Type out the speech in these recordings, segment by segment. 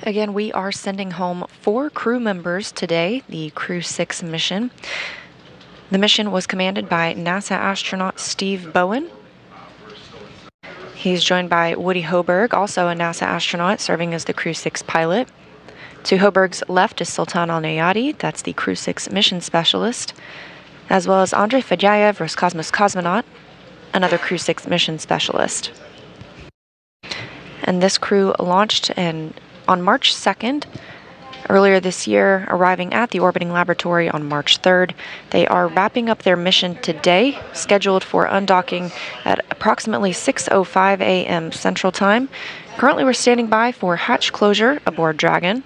Again, we are sending home 4 crew members today, the Crew-6 mission. The mission was commanded by NASA astronaut Steve Bowen. He's joined by Woody Hoburg, also a NASA astronaut, serving as the Crew-6 pilot. To Hoburg's left is Sultan Alneyadi, that's the Crew-6 mission specialist, as well as Andrey Fedyaev, Roscosmos cosmonaut, another Crew-6 mission specialist. And this crew launched on March 2nd, earlier this year, arriving at the orbiting laboratory on March 3rd. They are wrapping up their mission today, scheduled for undocking at approximately 6:05 a.m. Central Time. Currently, we're standing by for hatch closure aboard Dragon.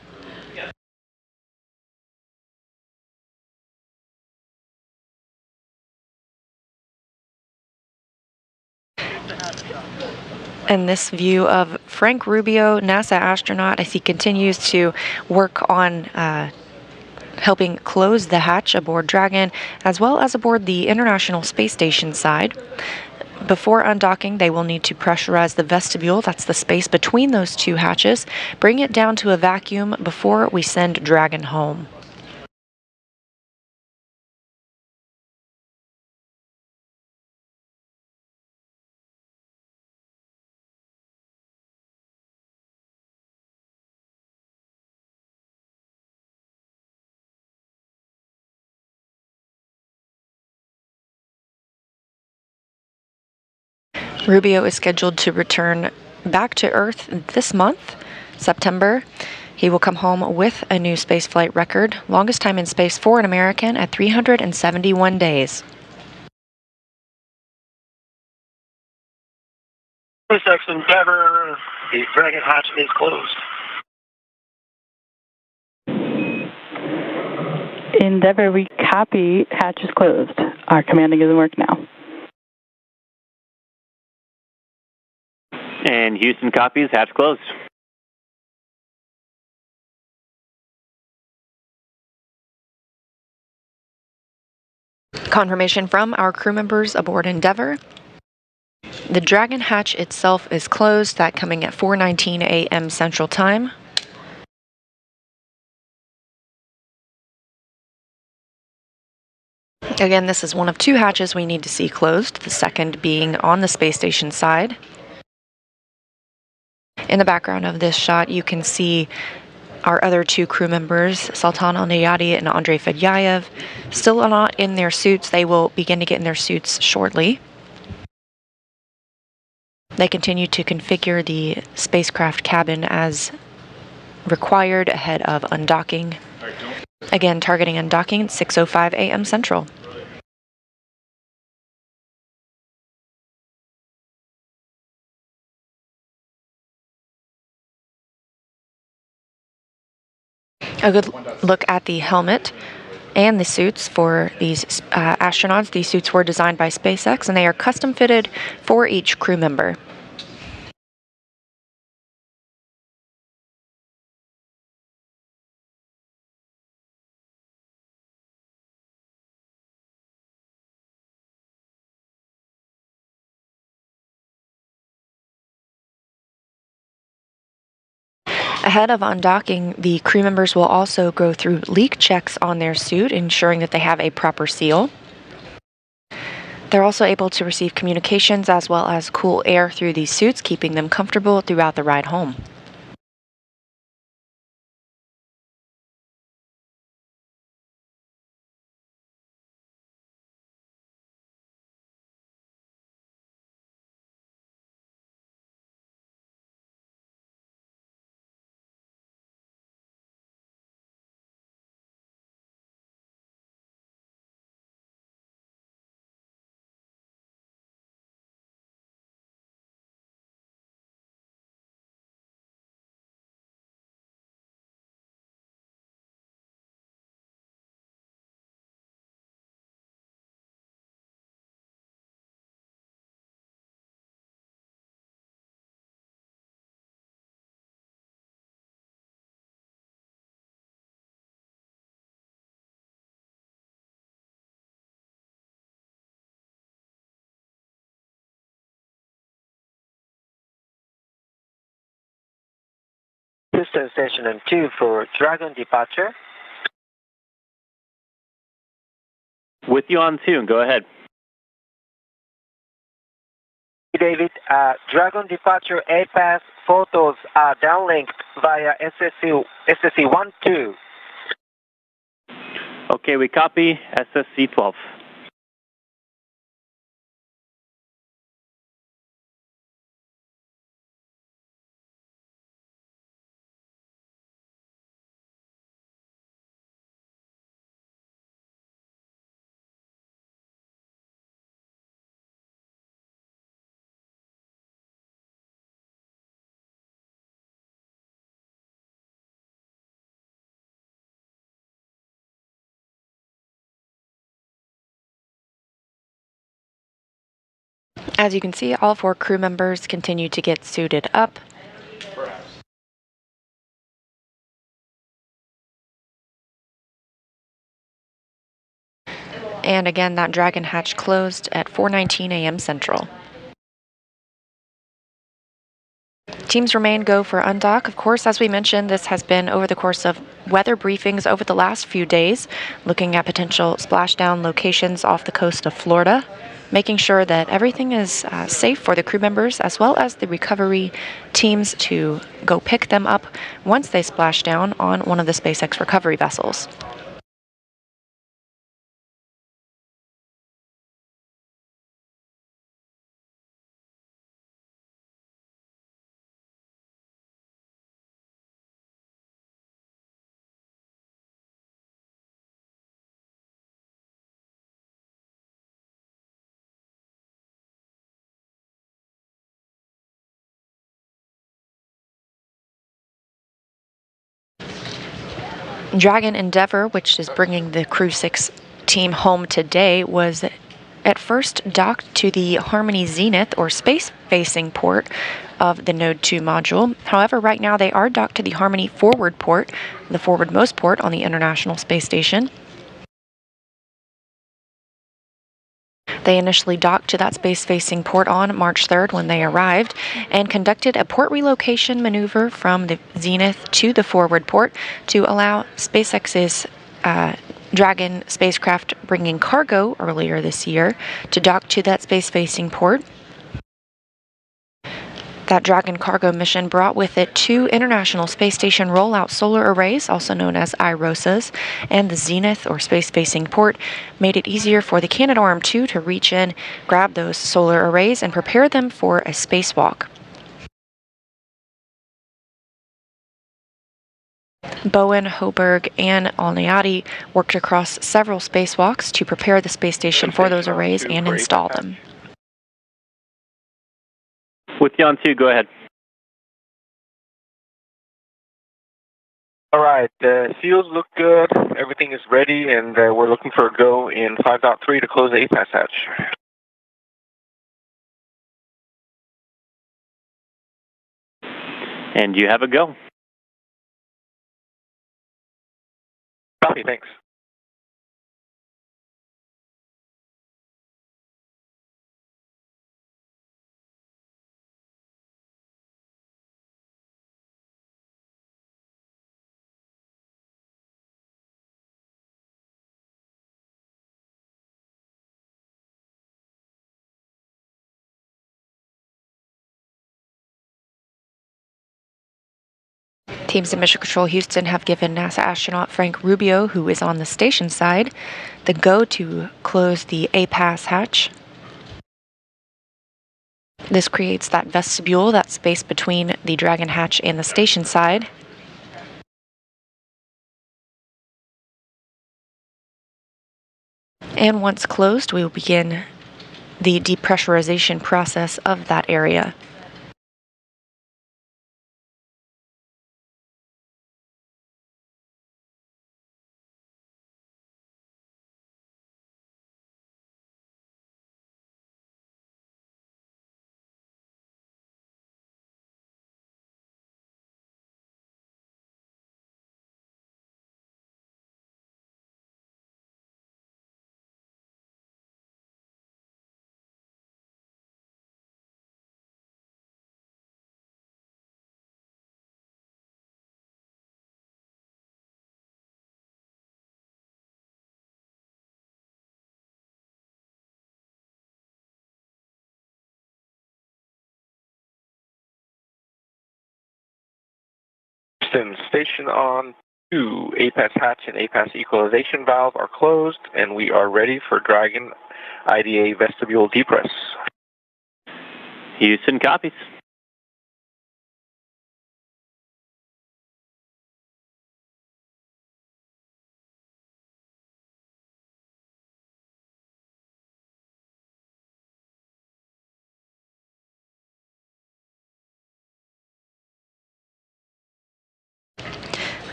And this view of Frank Rubio, NASA astronaut, as he continues to work on helping close the hatch aboard Dragon, as well as aboard the International Space Station side. Before undocking, they will need to pressurize the vestibule, that's the space between those two hatches, bring it down to a vacuum before we send Dragon home. Rubio is scheduled to return back to Earth this month, September. He will come home with a new spaceflight record, longest time in space for an American at 371 days. SpaceX Endeavour, the Dragon hatch is closed. Endeavour, we copy, hatch is closed. Our commanding is in work now. And Houston copies, hatch closed. Confirmation from our crew members aboard Endeavour. The Dragon hatch itself is closed, that coming at 4:19 a.m. Central Time. Again, this is one of 2 hatches we need to see closed, the second being on the space station side. In the background of this shot, you can see our other 2 crew members, Sultan Alneyadi and Andrey Fedyaev, still not in their suits. They will begin to get in their suits shortly. They continue to configure the spacecraft cabin as required ahead of undocking. Again, targeting undocking at 6:05 a.m. Central. A good look at the helmet and the suits for these astronauts. These suits were designed by SpaceX, and they are custom fitted for each crew member. Ahead of undocking, the crew members will also go through leak checks on their suit, ensuring that they have a proper seal. They're also able to receive communications as well as cool air through these suits, keeping them comfortable throughout the ride home. Houston Station M2 for Dragon departure. With you on 2, go ahead. David, Dragon departure A-pass photos are downlinked via SSC-12. Okay, we copy SSC-12. As you can see, all 4 crew members continue to get suited up. And again, that Dragon hatch closed at 4:19 a.m. Central. Teams remain go for undock. Of course, as we mentioned, this has been over the course of weather briefings over the last few days, looking at potential splashdown locations off the coast of Florida, making sure that everything is safe for the crew members as well as the recovery teams to go pick them up once they splash down on one of the SpaceX recovery vessels. Dragon Endeavour, which is bringing the Crew-6 team home today, was at first docked to the Harmony Zenith or space-facing port of the Node 2 module. However, right now they are docked to the Harmony forward port, the forwardmost port on the International Space Station. They initially docked to that space-facing port on March 3rd when they arrived and conducted a port relocation maneuver from the Zenith to the forward port to allow SpaceX's Dragon spacecraft bringing cargo earlier this year to dock to that space-facing port. That Dragon cargo mission brought with it 2 International Space Station rollout solar arrays, also known as IROSAs, and the Zenith or space-facing port made it easier for the Canadarm2 to reach in, grab those solar arrays, and prepare them for a spacewalk. Bowen, Hoburg, and Alneyadi worked across several spacewalks to prepare the space station for those arrays and install them. With you on 2, go ahead. All right, the fuels look good, everything is ready, and we're looking for a go in 5.3 to close the A-pass hatch. And you have a go. Copy, thanks. Teams in Mission Control Houston have given NASA astronaut Frank Rubio, who is on the station side, the go to close the A-pass hatch. This creates that vestibule, that space between the Dragon hatch and the station side. And once closed, we will begin the depressurization process of that area. Houston, station on 2. APAS hatch and APAS equalization valve are closed, and we are ready for Dragon IDA vestibule depress. Houston copies.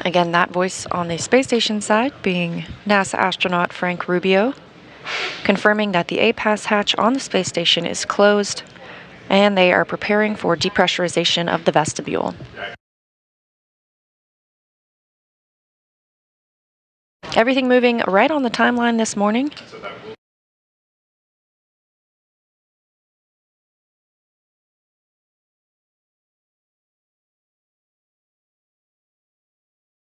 Again, that voice on the space station side being NASA astronaut Frank Rubio, confirming that the APAS hatch on the space station is closed and they are preparing for depressurization of the vestibule. Everything moving right on the timeline this morning.